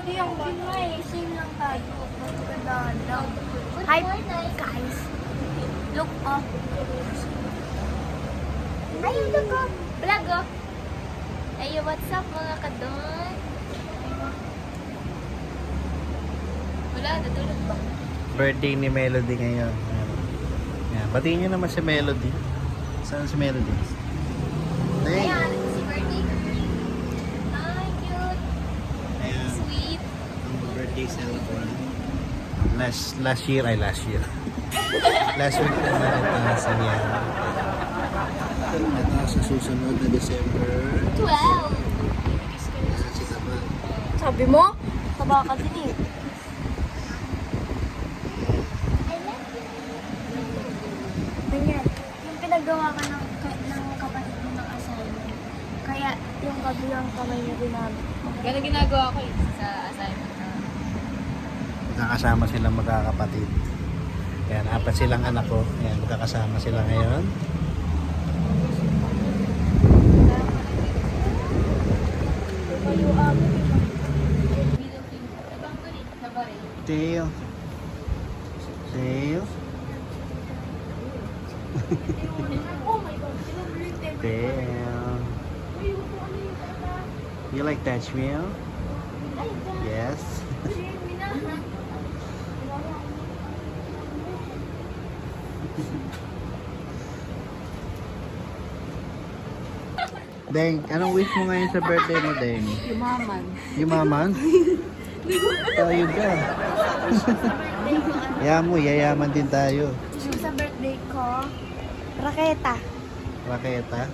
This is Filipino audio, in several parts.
Hindi ako kinay. Sing lang tayo. Magandaan lang. Hi guys. Look up. Ayun, look up. Vlog up. Ayun, what's up mga kadon? Wala, natulog ba? Birthday ni Melody ngayon. Yan. Batiin nyo naman si Melody. Saan si Melody? Hey. Ayan, si birthday girl. Hi, cute. Ayan. Sweet. Ang birthday celebrant. Last year. Last week na ito sa yan. Ito sa susunod na December. 12. Nasa si Taba. Sabi mo? Taba ka din eh. Ganyan. Yung pinagawa ka ng kapatid mo ng assignment. Kaya yung kabilang kamay niya ginamit mo. Ganun ginagawa ko eh, sa assignment na. Magkakasama silang magkakapatid. Yan, apat silang anak ko. Yan, magkakasama sila ngayon. Kayo Tail. Tail. Oh my God. Tail. You like that smell? Yes. Deng, anong wish mo ngayon sa birthday mo, Deng? Yumaman. Yumaman? Tayo ka. Yayaman din tayo. Sa birthday ko, raketa. Raketa?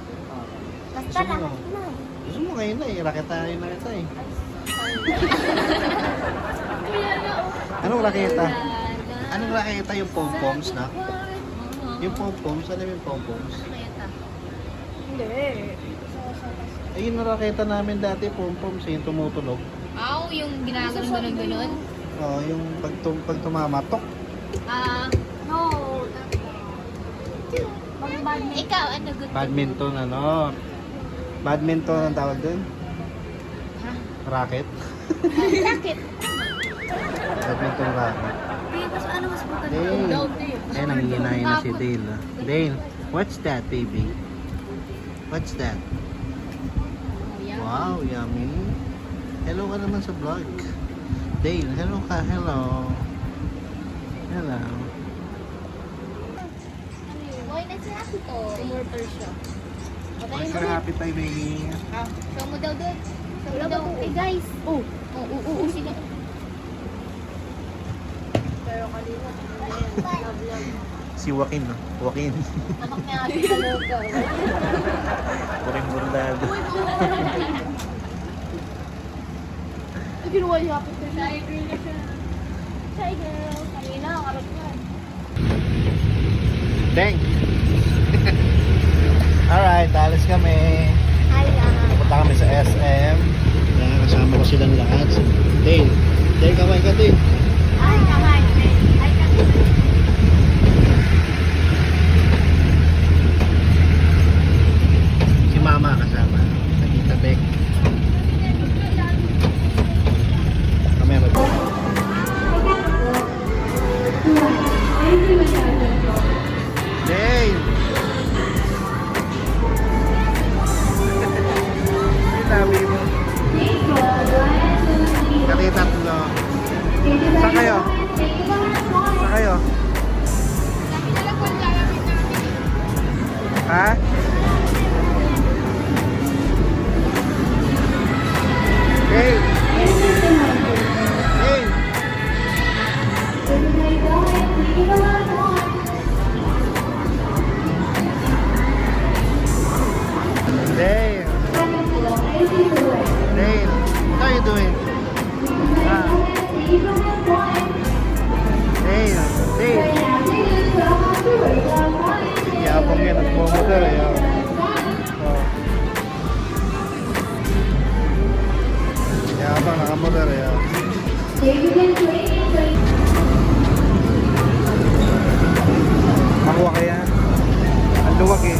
Basta Gusto mo? lahat na. Gusto mo ngayon na eh, raketahin na kita eh. Anong raketa? Anong raketa yung pom-poms na? Yung pom-poms, ano yung pom-poms? Hindi. Ayun na raketa namin dati, pom-poms eh, yung tumutunog. Yung ginaganon-ganon. Oo, yung pag tumamatok. No. Mag-badminton. Ikaw, ano good? Badminton, ano? Badminton ang tawag dun? Racket? Racket. Badminton racket. Tapos ano mas bukan? Dale. Ay, nanghihinahin na si Dale. ah. Dale, what's that, baby? What's that? Wow, yummy. Hello ka naman sa vlog. Dale, hello ka. Hello. Hello. Boy, na si Happy to. Immortal siya. What's your happy time, baby? Show mo daw doon. Show mo daw. Eh guys. Oh. Sige. Pero kalimot. Si Joaquin, no? Joaquin. Anak niya Happy sa logo. Joaquin Bordado. Ginawa niya Happy to. Shy girl na siya. Shy girl. Kanina, karot yan. Deng! Alright, alis kami. Hi lang. Punta kami sa SM. Yan, kasama ko silang lahat. Dale, Dale, kamay ka, Dale. Ay, kamay. Ay, kamay. Si Mama kasama. Sa Tita Beck. Kami mag Dale! Ay, dami mo. Kati tatlo. Saan kayo? Saan kayo? Ha? Hey! Hey! Dale! Dale! What are you doing? Ah. Dale! Dale! Yabang yan, nagmumotor eh. Oh. Yabang, nakamotor eh. Oh. Makuha kaya? Ang luwag eh.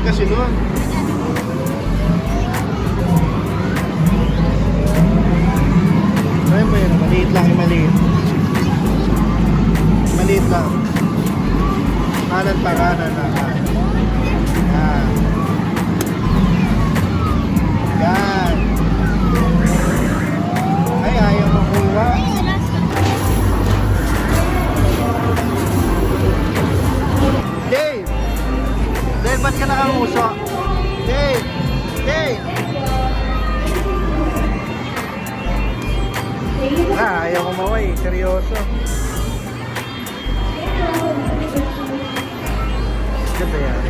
kasi doon. Ano ba yun? Maliit lang, maliit. Maliit lang. Kanan pa, kanan na. Yan. Yan. Ay, ayaw makuha. Dave! Dave, ba't ka nakanguso? Dave! Dave! Ayaw kumaway. Seryoso. Ganda yan.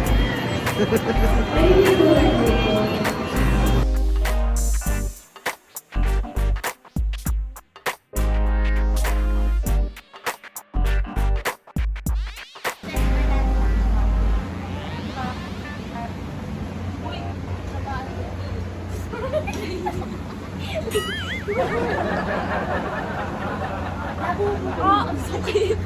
Oh, ang sakit.